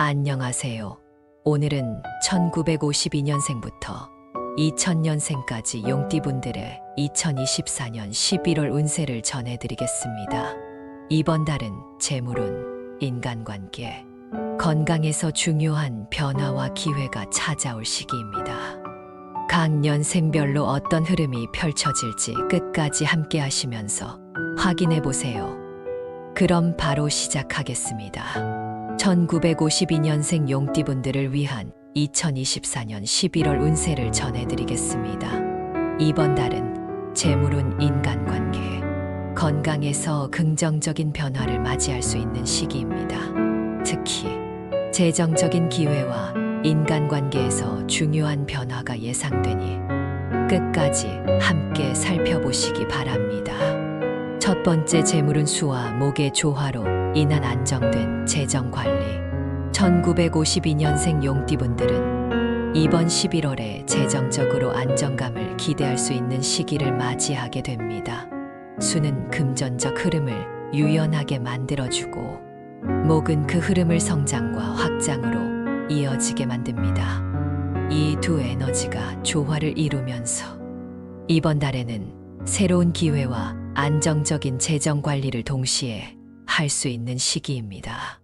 안녕하세요. 오늘은 1952년생부터 2000년생까지 용띠분들의 2024년 11월 운세를 전해드리겠습니다. 이번 달은 재물운, 인간관계, 건강에서 중요한 변화와 기회가 찾아올 시기입니다. 각 년생별로 어떤 흐름이 펼쳐질지 끝까지 함께 하시면서 확인해 보세요. 그럼 바로 시작하겠습니다. 1952년생 용띠분들을 위한 2024년 11월 운세를 전해드리겠습니다. 이번 달은 재물운, 인간관계, 건강에서 긍정적인 변화를 맞이할 수 있는 시기입니다. 특히 재정적인 기회와 인간관계에서 중요한 변화가 예상되니 끝까지 함께 살펴보시기 바랍니다. 첫 번째, 재물운 수와 목의 조화로 인한 안정된 재정관리. 1952년생 용띠분들은 이번 11월에 재정적으로 안정감을 기대할 수 있는 시기를 맞이하게 됩니다. 수는 금전적 흐름을 유연하게 만들어주고, 목은 그 흐름을 성장과 확장으로 이어지게 만듭니다. 이 두 에너지가 조화를 이루면서 이번 달에는 새로운 기회와 안정적인 재정 관리를 동시에 할 수 있는 시기입니다.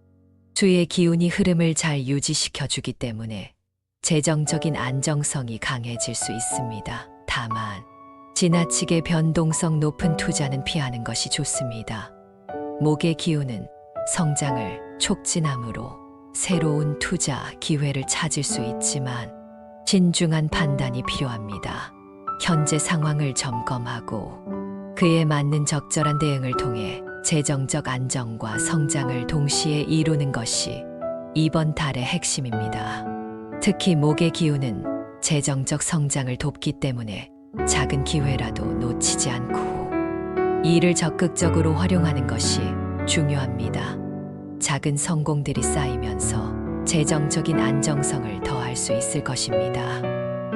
수의 기운이 흐름을 잘 유지시켜주기 때문에 재정적인 안정성이 강해질 수 있습니다. 다만 지나치게 변동성 높은 투자는 피하는 것이 좋습니다. 목의 기운은 성장을 촉진함으로 새로운 투자 기회를 찾을 수 있지만 신중한 판단이 필요합니다. 현재 상황을 점검하고 그에 맞는 적절한 대응을 통해 재정적 안정과 성장을 동시에 이루는 것이 이번 달의 핵심입니다. 특히 목의 기운은 재정적 성장을 돕기 때문에 작은 기회라도 놓치지 않고 이를 적극적으로 활용하는 것이 중요합니다. 작은 성공들이 쌓이면서 재정적인 안정성을 더할 수 있을 것입니다.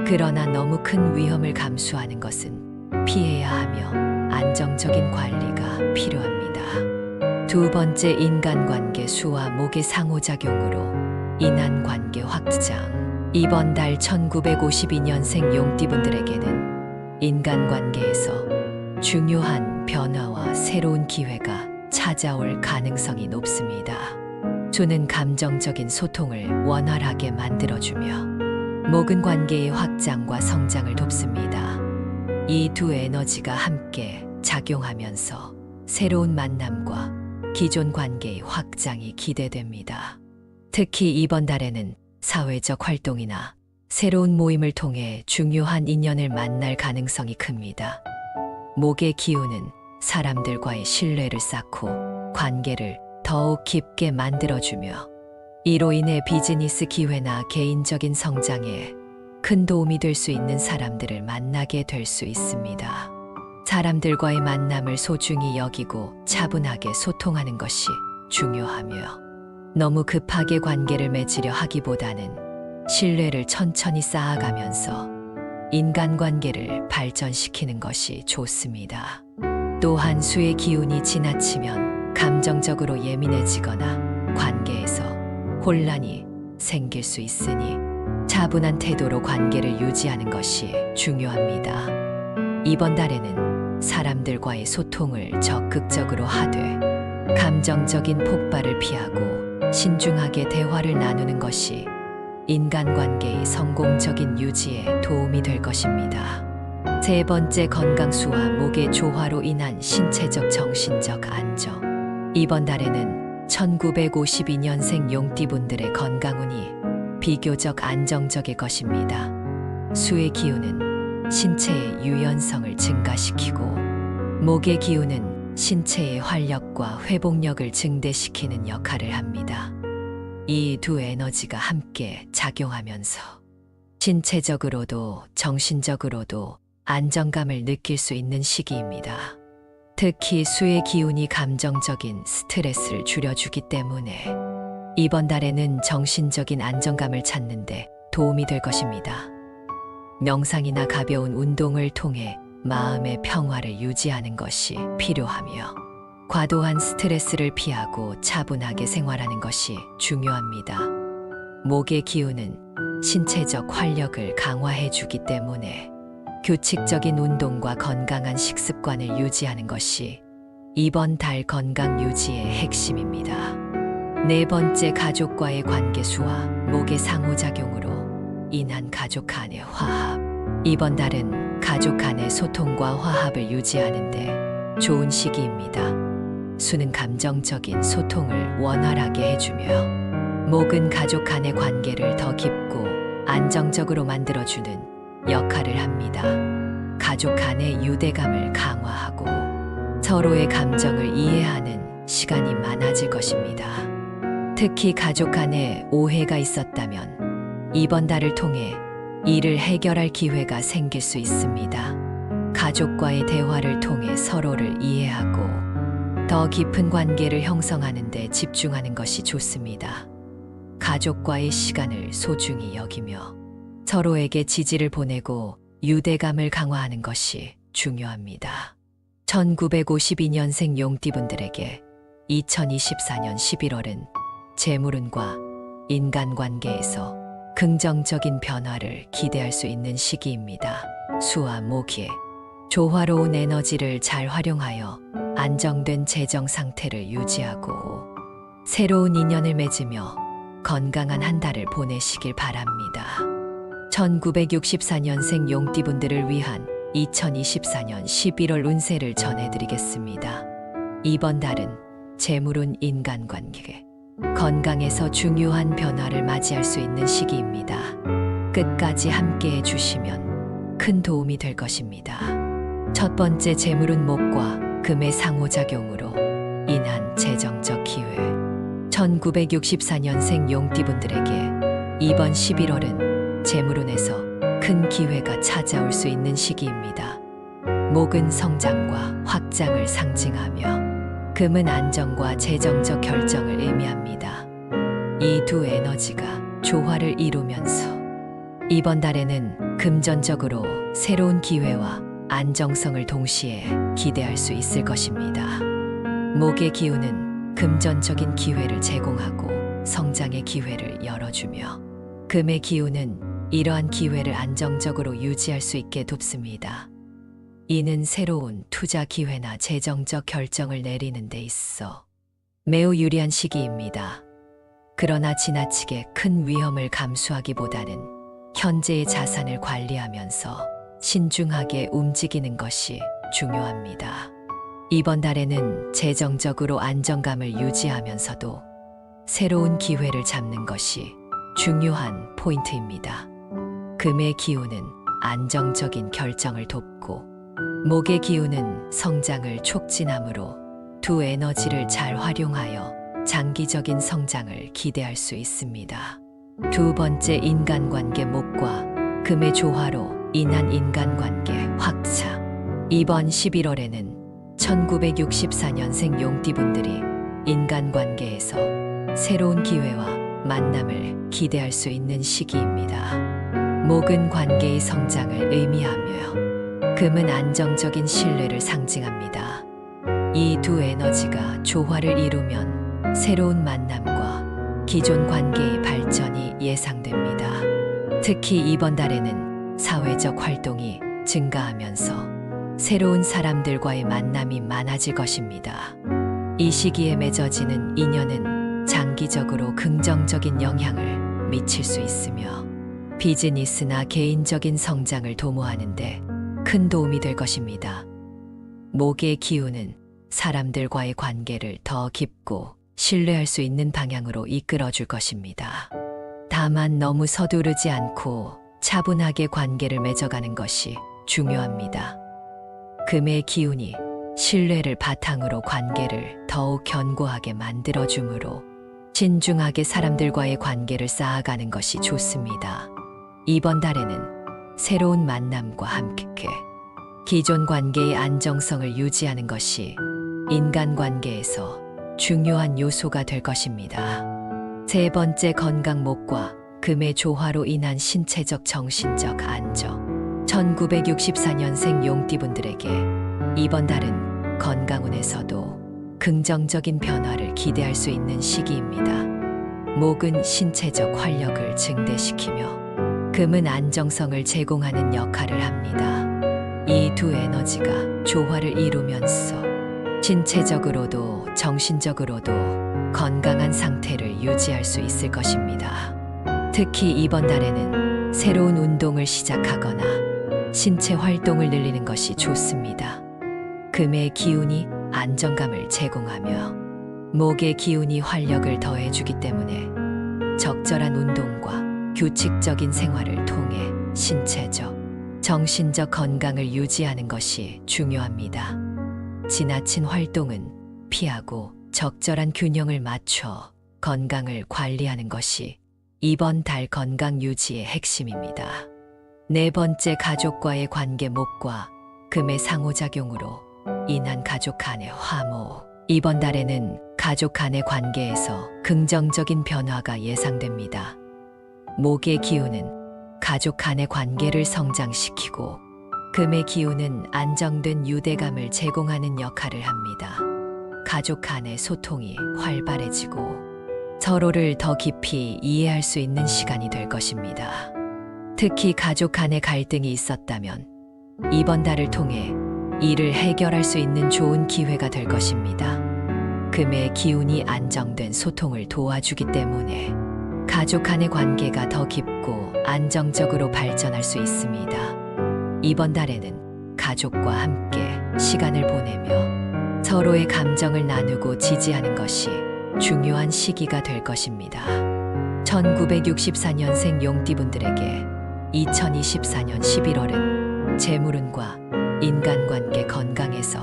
그러나 너무 큰 위험을 감수하는 것은 피해야 하며 안정적인 관리가 필요합니다. 두 번째, 인간관계 수와 목의 상호작용으로 인한 관계 확장. 이번 달 1952년생 용띠분들에게는 인간관계에서 중요한 변화와 새로운 기회가 찾아올 가능성이 높습니다. 수는 감정적인 소통을 원활하게 만들어주며 목은 관계의 확장과 성장을 돕습니다. 이 두 에너지가 함께 작용하면서 새로운 만남과 기존 관계의 확장이 기대됩니다. 특히 이번 달에는 사회적 활동이나 새로운 모임을 통해 중요한 인연을 만날 가능성이 큽니다. 목의 기운은 사람들과의 신뢰를 쌓고 관계를 더욱 깊게 만들어주며 이로 인해 비즈니스 기회나 개인적인 성장에 큰 도움이 될 수 있는 사람들을 만나게 될 수 있습니다. 사람들과의 만남을 소중히 여기고 차분하게 소통하는 것이 중요하며 너무 급하게 관계를 맺으려 하기보다는 신뢰를 천천히 쌓아가면서 인간관계를 발전시키는 것이 좋습니다. 또한 수의 기운이 지나치면 감정적으로 예민해지거나 관계에서 혼란이 생길 수 있으니 차분한 태도로 관계를 유지하는 것이 중요합니다. 이번 달에는 사람들과의 소통을 적극적으로 하되 감정적인 폭발을 피하고 신중하게 대화를 나누는 것이 인간관계의 성공적인 유지에 도움이 될 것입니다. 세 번째, 건강수와 목의 조화로 인한 신체적 정신적 안정. 이번 달에는 1952년생 용띠분들의 건강운이 비교적 안정적일 것입니다. 수의 기운은 신체의 유연성을 증가시키고 목의 기운은 신체의 활력과 회복력을 증대시키는 역할을 합니다. 이 두 에너지가 함께 작용하면서 신체적으로도 정신적으로도 안정감을 느낄 수 있는 시기입니다. 특히 수의 기운이 감정적인 스트레스를 줄여주기 때문에 이번 달에는 정신적인 안정감을 찾는 데 도움이 될 것입니다. 명상이나 가벼운 운동을 통해 마음의 평화를 유지하는 것이 필요하며 과도한 스트레스를 피하고 차분하게 생활하는 것이 중요합니다. 목의 기운은 신체적 활력을 강화해 주기 때문에 규칙적인 운동과 건강한 식습관을 유지하는 것이 이번 달 건강 유지의 핵심입니다. 네 번째, 가족과의 관계 수와 목의 상호작용으로 인한 가족 간의 화합. 이번 달은 가족 간의 소통과 화합을 유지하는 데 좋은 시기입니다. 수는 감정적인 소통을 원활하게 해주며 목은 가족 간의 관계를 더 깊고 안정적으로 만들어주는 역할을 합니다. 가족 간의 유대감을 강화하고 서로의 감정을 이해하는 시간이 많아질 것입니다. 특히 가족 간에 오해가 있었다면 이번 달을 통해 이를 해결할 기회가 생길 수 있습니다. 가족과의 대화를 통해 서로를 이해하고 더 깊은 관계를 형성하는 데 집중하는 것이 좋습니다. 가족과의 시간을 소중히 여기며 서로에게 지지를 보내고 유대감을 강화하는 것이 중요합니다. 1952년생 용띠분들에게 2024년 11월은 재물운과 인간관계에서 긍정적인 변화를 기대할 수 있는 시기입니다. 수와 목의 조화로운 에너지를 잘 활용하여 안정된 재정 상태를 유지하고 새로운 인연을 맺으며 건강한 한 달을 보내시길 바랍니다. 1964년생 용띠분들을 위한 2024년 11월 운세를 전해드리겠습니다. 이번 달은 재물운, 인간관계, 건강에서 중요한 변화를 맞이할 수 있는 시기입니다. 끝까지 함께해 주시면 큰 도움이 될 것입니다. 첫 번째, 재물운 목과 금의 상호작용으로 인한 재정적 기회. 1964년생 용띠분들에게 이번 11월은 재물운에서 큰 기회가 찾아올 수 있는 시기입니다. 목은 성장과 확장을 상징하며 금은 안정과 재정적 결정을 의미합니다. 이 두 에너지가 조화를 이루면서 이번 달에는 금전적으로 새로운 기회와 안정성을 동시에 기대할 수 있을 것입니다. 목의 기운은 금전적인 기회를 제공하고 성장의 기회를 열어주며 금의 기운은 이러한 기회를 안정적으로 유지할 수 있게 돕습니다. 이는 새로운 투자 기회나 재정적 결정을 내리는 데 있어 매우 유리한 시기입니다. 그러나 지나치게 큰 위험을 감수하기보다는 현재의 자산을 관리하면서 신중하게 움직이는 것이 중요합니다. 이번 달에는 재정적으로 안정감을 유지하면서도 새로운 기회를 잡는 것이 중요한 포인트입니다. 금의 기운은 안정적인 결정을 돕고 목의 기운은 성장을 촉진하므로 두 에너지를 잘 활용하여 장기적인 성장을 기대할 수 있습니다. 두 번째, 인간관계 목과 금의 조화로 인한 인간관계 확장. 이번 11월에는 1964년생 용띠분들이 인간관계에서 새로운 기회와 만남을 기대할 수 있는 시기입니다. 목은 관계의 성장을 의미하며 금은 안정적인 신뢰를 상징합니다. 이 두 에너지가 조화를 이루면 새로운 만남과 기존 관계의 발전이 예상됩니다. 특히 이번 달에는 사회적 활동이 증가하면서 새로운 사람들과의 만남이 많아질 것입니다. 이 시기에 맺어지는 인연은 장기적으로 긍정적인 영향을 미칠 수 있으며 비즈니스나 개인적인 성장을 도모하는 데 큰 도움이 될 것입니다. 목의 기운은 사람들과의 관계를 더 깊고 신뢰할 수 있는 방향으로 이끌어 줄 것입니다. 다만 너무 서두르지 않고 차분하게 관계를 맺어가는 것이 중요합니다. 금의 기운이 신뢰를 바탕으로 관계를 더욱 견고하게 만들어주므로 신중하게 사람들과의 관계를 쌓아가는 것이 좋습니다. 이번 달에는 새로운 만남과 함께 기존 관계의 안정성을 유지하는 것이 인간관계에서 중요한 요소가 될 것입니다. 세 번째, 건강 목과 금의 조화로 인한 신체적 정신적 안정. 1964년생 용띠분들에게 이번 달은 건강운에서도 긍정적인 변화를 기대할 수 있는 시기입니다. 목은 신체적 활력을 증대시키며 금은 안정성을 제공하는 역할을 합니다. 이 두 에너지가 조화를 이루면서 신체적으로도 정신적으로도 건강한 상태를 유지할 수 있을 것입니다. 특히 이번 달에는 새로운 운동을 시작하거나 신체 활동을 늘리는 것이 좋습니다. 금의 기운이 안정감을 제공하며 목의 기운이 활력을 더해주기 때문에 적절한 운동과 규칙적인 생활을 통해 신체적, 정신적 건강을 유지하는 것이 중요합니다. 지나친 활동은 피하고 적절한 균형을 맞춰 건강을 관리하는 것이 이번 달 건강 유지의 핵심입니다. 네 번째, 가족과의 관계. 목과 금의 상호작용으로 인한 가족 간의 화모. 이번 달에는 가족 간의 관계에서 긍정적인 변화가 예상됩니다. 목의 기운은 가족 간의 관계를 성장시키고 금의 기운은 안정된 유대감을 제공하는 역할을 합니다. 가족 간의 소통이 활발해지고 서로를 더 깊이 이해할 수 있는 시간이 될 것입니다. 특히 가족 간의 갈등이 있었다면 이번 달을 통해 이를 해결할 수 있는 좋은 기회가 될 것입니다. 금의 기운이 안정된 소통을 도와주기 때문에 가족 간의 관계가 더 깊고 안정적으로 발전할 수 있습니다. 이번 달에는 가족과 함께 시간을 보내며 서로의 감정을 나누고 지지하는 것이 중요한 시기가 될 것입니다. 1964년생 용띠분들에게 2024년 11월은 재물운과 인간관계 건강에서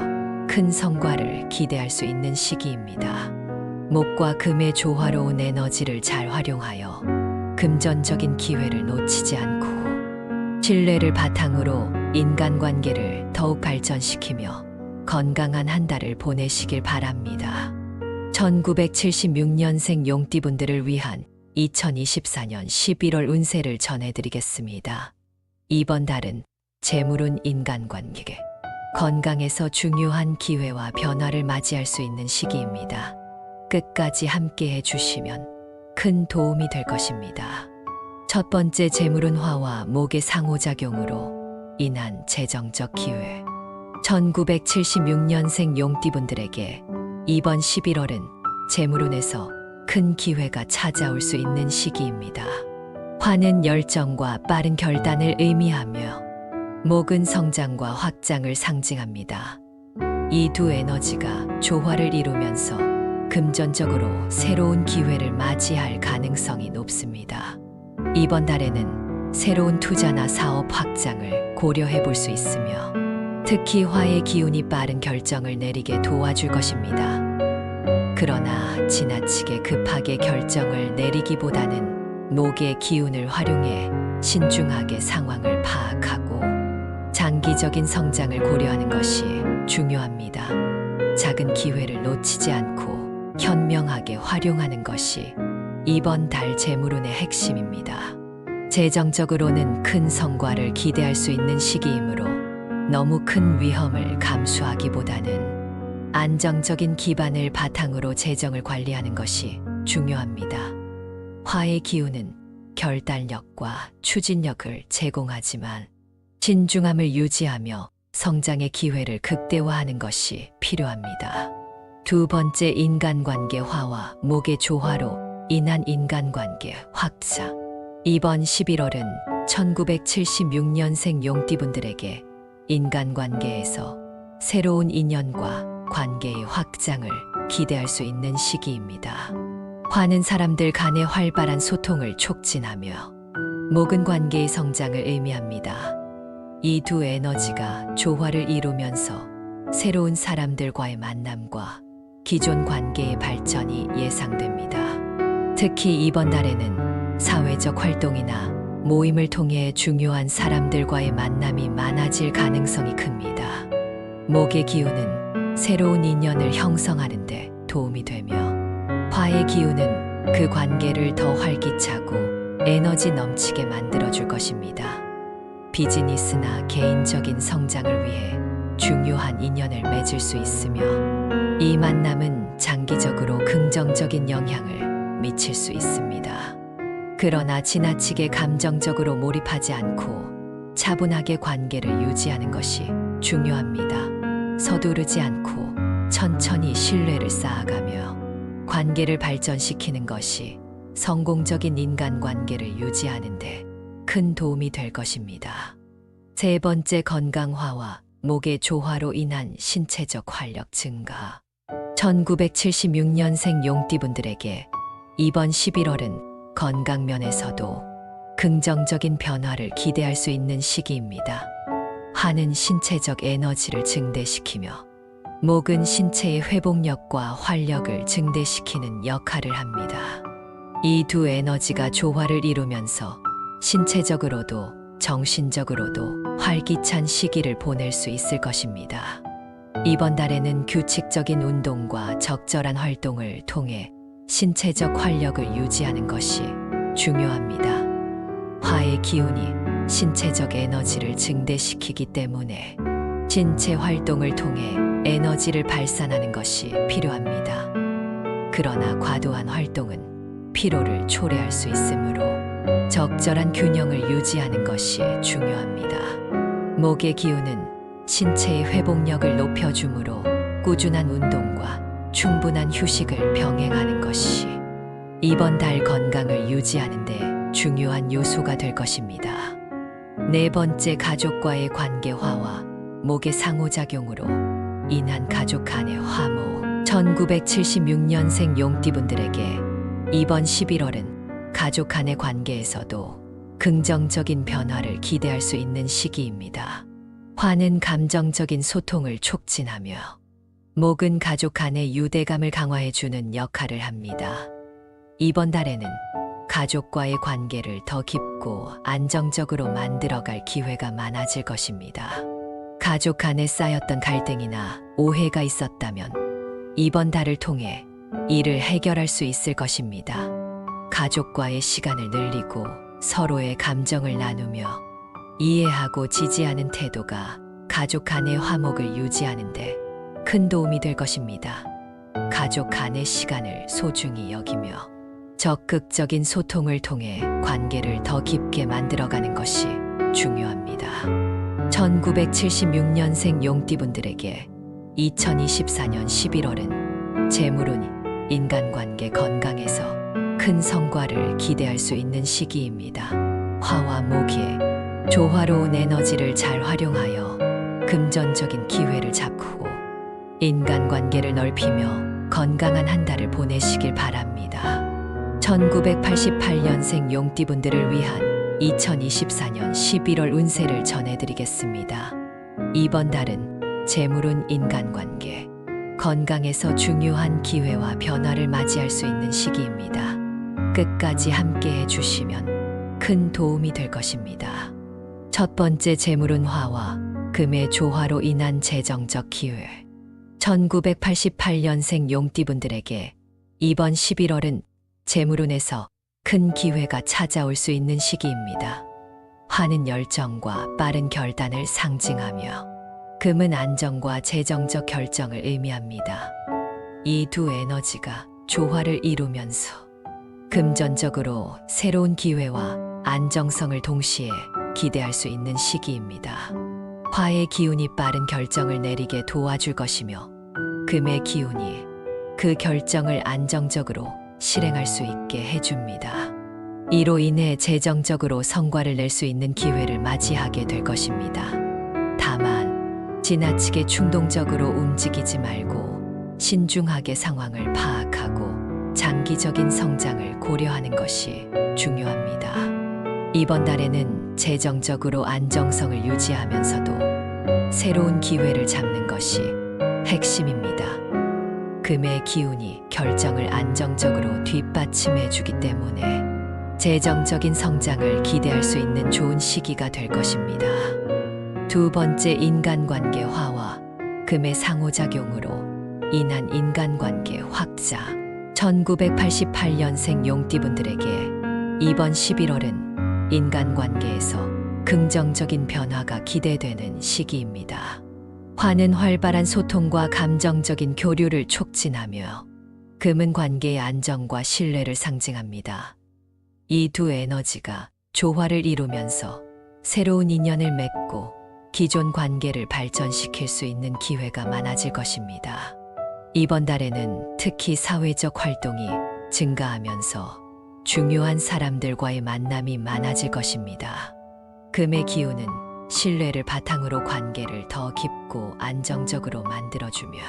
큰 성과를 기대할 수 있는 시기입니다. 목과 금의 조화로운 에너지를 잘 활용하여 금전적인 기회를 놓치지 않고 신뢰를 바탕으로 인간관계를 더욱 발전시키며 건강한 한 달을 보내시길 바랍니다. 1976년생 용띠분들을 위한 2024년 11월 운세를 전해드리겠습니다. 이번 달은 재물운, 인간관계, 건강에서 중요한 기회와 변화를 맞이할 수 있는 시기입니다. 끝까지 함께 해주시면 큰 도움이 될 것입니다. 첫 번째, 재물운 화와 목의 상호작용으로 인한 재정적 기회. 1976년생 용띠분들에게 이번 11월은 재물운에서 큰 기회가 찾아올 수 있는 시기입니다. 화는 열정과 빠른 결단을 의미하며 목은 성장과 확장을 상징합니다. 이 두 에너지가 조화를 이루면서 금전적으로 새로운 기회를 맞이할 가능성이 높습니다. 이번 달에는 새로운 투자나 사업 확장을 고려해 볼 수 있으며 특히 화의 기운이 빠른 결정을 내리게 도와줄 것입니다. 그러나 지나치게 급하게 결정을 내리기보다는 목의 기운을 활용해 신중하게 상황을 파악하고 장기적인 성장을 고려하는 것이 중요합니다. 작은 기회를 놓치지 않고 현명하게 활용하는 것이 이번 달 재물운의 핵심입니다. 재정적으로는 큰 성과를 기대할 수 있는 시기이므로 너무 큰 위험을 감수하기보다는 안정적인 기반을 바탕으로 재정을 관리하는 것이 중요합니다. 화의 기운은 결단력과 추진력을 제공하지만 신중함을 유지하며 성장의 기회를 극대화하는 것이 필요합니다. 두 번째, 인간관계. 화와 목의 조화로 인한 인간관계 확장. 이번 11월은 1976년생 용띠분들에게 인간관계에서 새로운 인연과 관계의 확장을 기대할 수 있는 시기입니다. 화는 사람들 간의 활발한 소통을 촉진하며 목은 관계의 성장을 의미합니다. 이 두 에너지가 조화를 이루면서 새로운 사람들과의 만남과 기존 관계의 발전이 예상됩니다. 특히 이번 달에는 사회적 활동이나 모임을 통해 중요한 사람들과의 만남이 많아질 가능성이 큽니다. 목의 기운은 새로운 인연을 형성하는 데 도움이 되며 화의 기운은 그 관계를 더 활기차고 에너지 넘치게 만들어줄 것입니다. 비즈니스나 개인적인 성장을 위해 중요한 인연을 맺을 수 있으며 이 만남은 장기적으로 긍정적인 영향을 미칠 수 있습니다. 그러나 지나치게 감정적으로 몰입하지 않고 차분하게 관계를 유지하는 것이 중요합니다. 서두르지 않고 천천히 신뢰를 쌓아가며 관계를 발전시키는 것이 성공적인 인간관계를 유지하는 데 큰 도움이 될 것입니다. 세 번째, 건강화와 목의 조화로 인한 신체적 활력 증가. 1976년생 용띠분들에게 이번 11월은 건강 면에서도 긍정적인 변화를 기대할 수 있는 시기입니다. 화는 신체적 에너지를 증대시키며 목은 신체의 회복력과 활력을 증대시키는 역할을 합니다. 이 두 에너지가 조화를 이루면서 신체적으로도 정신적으로도 활기찬 시기를 보낼 수 있을 것입니다. 이번 달에는 규칙적인 운동과 적절한 활동을 통해 신체적 활력을 유지하는 것이 중요합니다. 화의 기운이 신체적 에너지를 증대시키기 때문에 신체 활동을 통해 에너지를 발산하는 것이 필요합니다. 그러나 과도한 활동은 피로를 초래할 수 있으므로 적절한 균형을 유지하는 것이 중요합니다. 목의 기운은 신체의 회복력을 높여주므로 꾸준한 운동과 충분한 휴식을 병행하는 것이 이번 달 건강을 유지하는 데 중요한 요소가 될 것입니다. 네 번째, 가족과의 관계 화와 목의 상호작용으로 인한 가족 간의 화목. 1976년생 용띠분들에게 이번 11월은 가족 간의 관계에서도 긍정적인 변화를 기대할 수 있는 시기입니다. 화는 감정적인 소통을 촉진하며 목은 가족 간의 유대감을 강화해주는 역할을 합니다. 이번 달에는 가족과의 관계를 더 깊고 안정적으로 만들어갈 기회가 많아질 것입니다. 가족 간에 쌓였던 갈등이나 오해가 있었다면 이번 달을 통해 이를 해결할 수 있을 것입니다. 가족과의 시간을 늘리고 서로의 감정을 나누며 이해하고 지지하는 태도가 가족 간의 화목을 유지하는 데 큰 도움이 될 것입니다. 가족 간의 시간을 소중히 여기며 적극적인 소통을 통해 관계를 더 깊게 만들어가는 것이 중요합니다. 1976년생 용띠분들에게 2024년 11월은 재물운 인간관계 건강에서 큰 성과를 기대할 수 있는 시기입니다. 화와 목의 조화로운 에너지를 잘 활용하여 금전적인 기회를 잡고 인간관계를 넓히며 건강한 한 달을 보내시길 바랍니다. 1988년생 용띠분들을 위한 2024년 11월 운세를 전해드리겠습니다. 이번 달은 재물운 인간관계, 건강에서 중요한 기회와 변화를 맞이할 수 있는 시기입니다. 끝까지 함께 해주시면 큰 도움이 될 것입니다. 첫 번째, 재물운 화와 금의 조화로 인한 재정적 기회. 1988년생 용띠분들에게 이번 11월은 재물운에서 큰 기회가 찾아올 수 있는 시기입니다. 화는 열정과 빠른 결단을 상징하며 금은 안정과 재정적 결정을 의미합니다. 이 두 에너지가 조화를 이루면서 금전적으로 새로운 기회와 안정성을 동시에 기대할 수 있는 시기입니다. 화의 기운이 빠른 결정을 내리게 도와줄 것이며 금의 기운이 그 결정을 안정적으로 실행할 수 있게 해줍니다. 이로 인해 재정적으로 성과를 낼 수 있는 기회를 맞이하게 될 것입니다. 다만 지나치게 충동적으로 움직이지 말고 신중하게 상황을 파악하고 장기적인 성장을 고려하는 것이 중요합니다. 이번 달에는 재정적으로 안정성을 유지하면서도 새로운 기회를 잡는 것이 핵심입니다. 금의 기운이 결정을 안정적으로 뒷받침해 주기 때문에 재정적인 성장을 기대할 수 있는 좋은 시기가 될 것입니다. 두 번째, 인간관계 화와 금의 상호작용으로 인한 인간관계 확자. 1988년생 용띠분들에게 이번 11월은 인간관계에서 긍정적인 변화가 기대되는 시기입니다. 화는 활발한 소통과 감정적인 교류를 촉진하며 금은 관계의 안정과 신뢰를 상징합니다. 이 두 에너지가 조화를 이루면서 새로운 인연을 맺고 기존 관계를 발전시킬 수 있는 기회가 많아질 것입니다. 이번 달에는 특히 사회적 활동이 증가하면서 중요한 사람들과의 만남이 많아질 것입니다. 금의 기운은 신뢰를 바탕으로 관계를 더 깊고 안정적으로 만들어주며,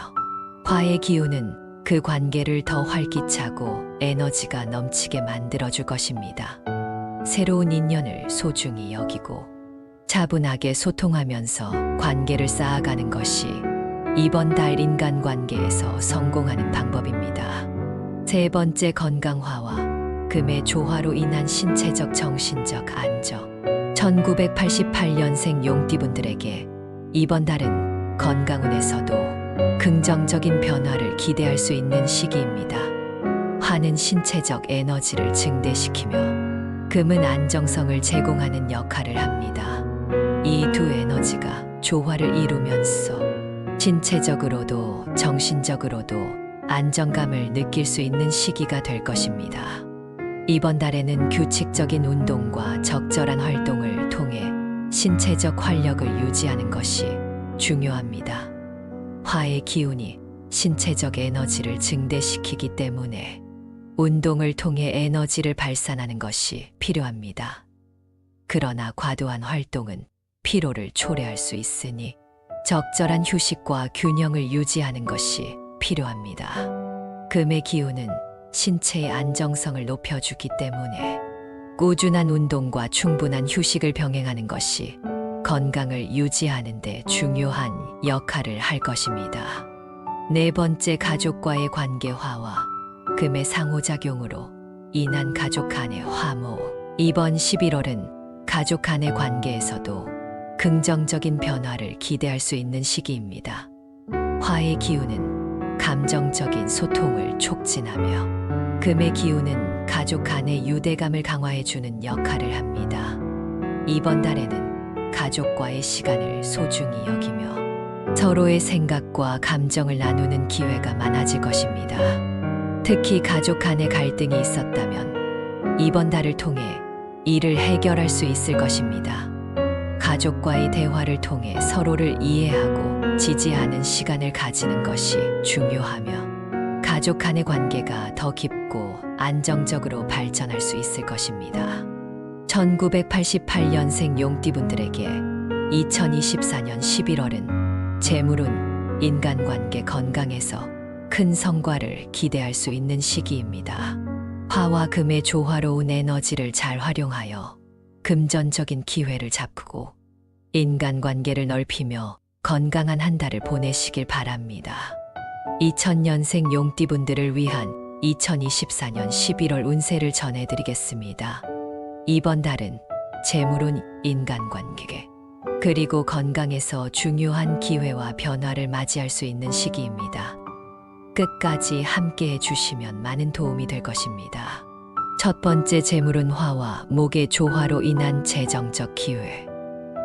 화의 기운은 그 관계를 더 활기차고 에너지가 넘치게 만들어줄 것입니다. 새로운 인연을 소중히 여기고 차분하게 소통하면서 관계를 쌓아가는 것이 이번 달 인간관계에서 성공하는 방법입니다. 세 번째, 건강화와 금의 조화로 인한 신체적 정신적 안정. 1988년생 용띠분들에게 이번 달은 건강운에서도 긍정적인 변화를 기대할 수 있는 시기입니다. 화는 신체적 에너지를 증대시키며 금은 안정성을 제공하는 역할을 합니다. 이 두 에너지가 조화를 이루면서 신체적으로도 정신적으로도 안정감을 느낄 수 있는 시기가 될 것입니다. 이번 달에는 규칙적인 운동과 적절한 활동을 통해 신체적 활력을 유지하는 것이 중요합니다. 화의 기운이 신체적 에너지를 증대시키기 때문에 운동을 통해 에너지를 발산하는 것이 필요합니다. 그러나 과도한 활동은 피로를 초래할 수 있으니 적절한 휴식과 균형을 유지하는 것이 필요합니다. 금의 기운은 신체의 안정성을 높여주기 때문에 꾸준한 운동과 충분한 휴식을 병행하는 것이 건강을 유지하는 데 중요한 역할을 할 것입니다. 네 번째, 가족과의 관계 화와 금의 상호작용으로 인한 가족 간의 화모. 이번 11월은 가족 간의 관계에서도 긍정적인 변화를 기대할 수 있는 시기입니다. 화의 기운은 감정적인 소통을 촉진하며 금의 기운은 가족 간의 유대감을 강화해주는 역할을 합니다. 이번 달에는 가족과의 시간을 소중히 여기며 서로의 생각과 감정을 나누는 기회가 많아질 것입니다. 특히 가족 간의 갈등이 있었다면 이번 달을 통해 이를 해결할 수 있을 것입니다. 가족과의 대화를 통해 서로를 이해하고 지지하는 시간을 가지는 것이 중요하며 가족 간의 관계가 더 깊고 안정적으로 발전할 수 있을 것입니다. 1988년생 용띠분들에게 2024년 11월은 재물운, 인간관계, 건강에서 큰 성과를 기대할 수 있는 시기입니다. 화와 금의 조화로운 에너지를 잘 활용하여 금전적인 기회를 잡고 인간관계를 넓히며 건강한 한 달을 보내시길 바랍니다. 2000년생 용띠분들을 위한 2024년 11월 운세를 전해드리겠습니다. 이번 달은 재물운, 인간관계, 그리고 건강에서 중요한 기회와 변화를 맞이할 수 있는 시기입니다. 끝까지 함께 해주시면 많은 도움이 될 것입니다. 첫 번째, 재물운 화와 목의 조화로 인한 재정적 기회.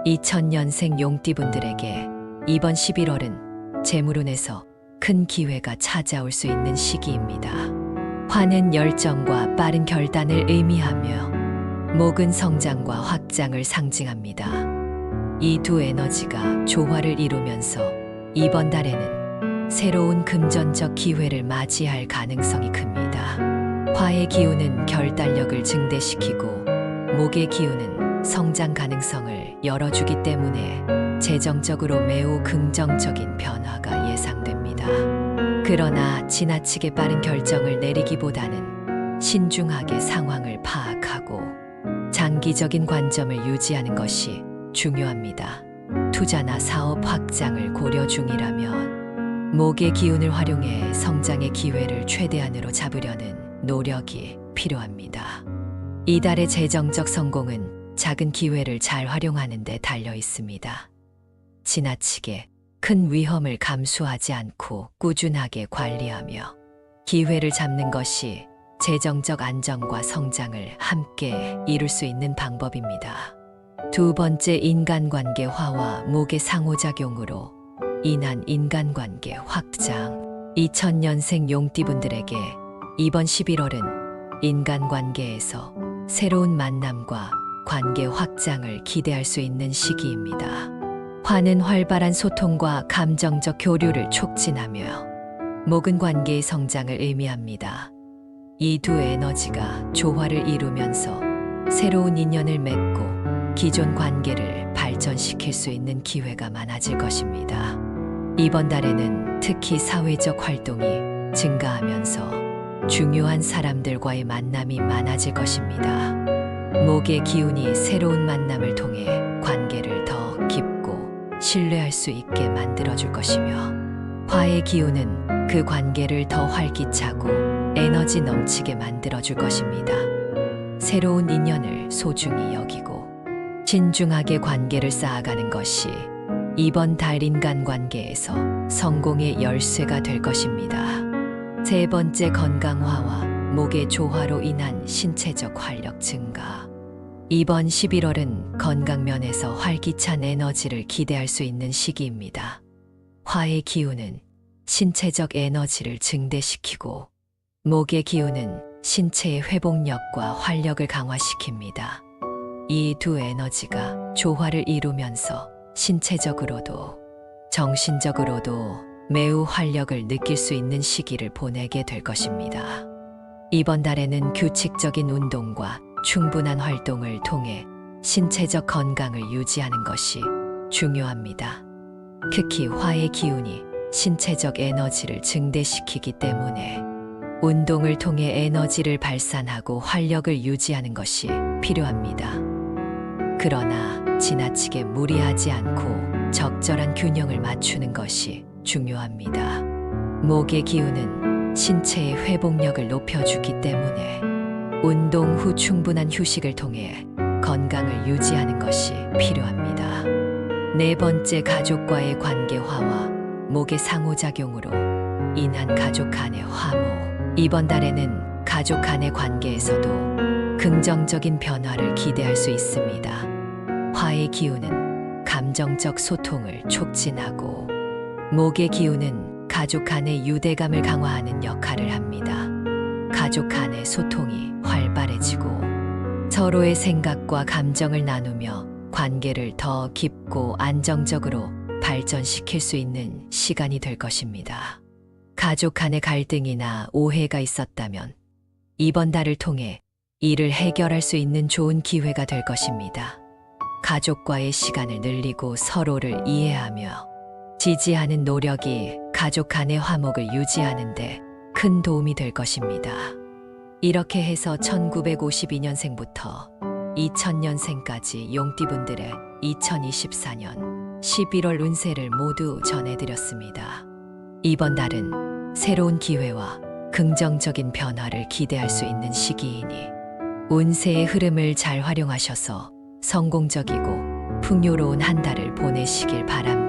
2000년생 용띠분들에게 이번 11월은 재물운에서 큰 기회가 찾아올 수 있는 시기입니다. 화는 열정과 빠른 결단을 의미하며 목은 성장과 확장을 상징합니다. 이 두 에너지가 조화를 이루면서 이번 달에는 새로운 금전적 기회를 맞이할 가능성이 큽니다. 화의 기운은 결단력을 증대시키고 목의 기운은 성장 가능성을 열어주기 때문에 재정적으로 매우 긍정적인 변화가 예상됩니다. 그러나 지나치게 빠른 결정을 내리기보다는 신중하게 상황을 파악하고 장기적인 관점을 유지하는 것이 중요합니다. 투자나 사업 확장을 고려 중이라면 목의 기운을 활용해 성장의 기회를 최대한으로 잡으려는 노력이 필요합니다. 이달의 재정적 성공은 작은 기회를 잘 활용하는 데 달려 있습니다. 지나치게 큰 위험을 감수하지 않고 꾸준하게 관리하며 기회를 잡는 것이 재정적 안정과 성장을 함께 이룰 수 있는 방법입니다. 두 번째, 인간관계 화와 목의 상호작용으로 인한 인간관계 확장. 2000년생 용띠분들에게 이번 11월은 인간관계에서 새로운 만남과 관계 확장을 기대할 수 있는 시기입니다. 화는 활발한 소통과 감정적 교류를 촉진하며 목은 관계의 성장을 의미합니다. 이 두 에너지가 조화를 이루면서 새로운 인연을 맺고 기존 관계를 발전시킬 수 있는 기회가 많아질 것입니다. 이번 달에는 특히 사회적 활동이 증가하면서 중요한 사람들과의 만남이 많아질 것입니다. 목의 기운이 새로운 만남을 통해 관계를 더 깊고 신뢰할 수 있게 만들어줄 것이며, 화의 기운은 그 관계를 더 활기차고 에너지 넘치게 만들어줄 것입니다. 새로운 인연을 소중히 여기고 신중하게 관계를 쌓아가는 것이 이번 달 인간관계에서 성공의 열쇠가 될 것입니다. 세 번째, 건강화와 목의 조화로 인한 신체적 활력 증가. 이번 11월은 건강면에서 활기찬 에너지를 기대할 수 있는 시기입니다. 화의 기운은 신체적 에너지를 증대시키고, 목의 기운은 신체의 회복력과 활력을 강화시킵니다. 이 두 에너지가 조화를 이루면서 신체적으로도 정신적으로도 매우 활력을 느낄 수 있는 시기를 보내게 될 것입니다. 이번 달에는 규칙적인 운동과 충분한 활동을 통해 신체적 건강을 유지하는 것이 중요합니다. 특히 화의 기운이 신체적 에너지를 증대시키기 때문에 운동을 통해 에너지를 발산하고 활력을 유지하는 것이 필요합니다. 그러나 지나치게 무리하지 않고 적절한 균형을 맞추는 것이 중요합니다. 목의 기운은 신체의 회복력을 높여주기 때문에 운동 후 충분한 휴식을 통해 건강을 유지하는 것이 필요합니다. 네 번째, 가족과의 관계화와 목의 상호작용으로 인한 가족 간의 화모. 이번 달에는 가족 간의 관계에서도 긍정적인 변화를 기대할 수 있습니다. 화의 기운은 감정적 소통을 촉진하고, 목의 기운은 가족 간의 유대감을 강화하는 역할을 합니다. 가족 간의 소통이 활발해지고 서로의 생각과 감정을 나누며 관계를 더 깊고 안정적으로 발전시킬 수 있는 시간이 될 것입니다. 가족 간의 갈등이나 오해가 있었다면 이번 달을 통해 이를 해결할 수 있는 좋은 기회가 될 것입니다. 가족과의 시간을 늘리고 서로를 이해하며 지지하는 노력이 가족 간의 화목을 유지하는 데 큰 도움이 될 것입니다. 이렇게 해서 1952년생부터 2000년생까지 용띠분들의 2024년 11월 운세를 모두 전해드렸습니다. 이번 달은 새로운 기회와 긍정적인 변화를 기대할 수 있는 시기이니 운세의 흐름을 잘 활용하셔서 성공적이고 풍요로운 한 달을 보내시길 바랍니다.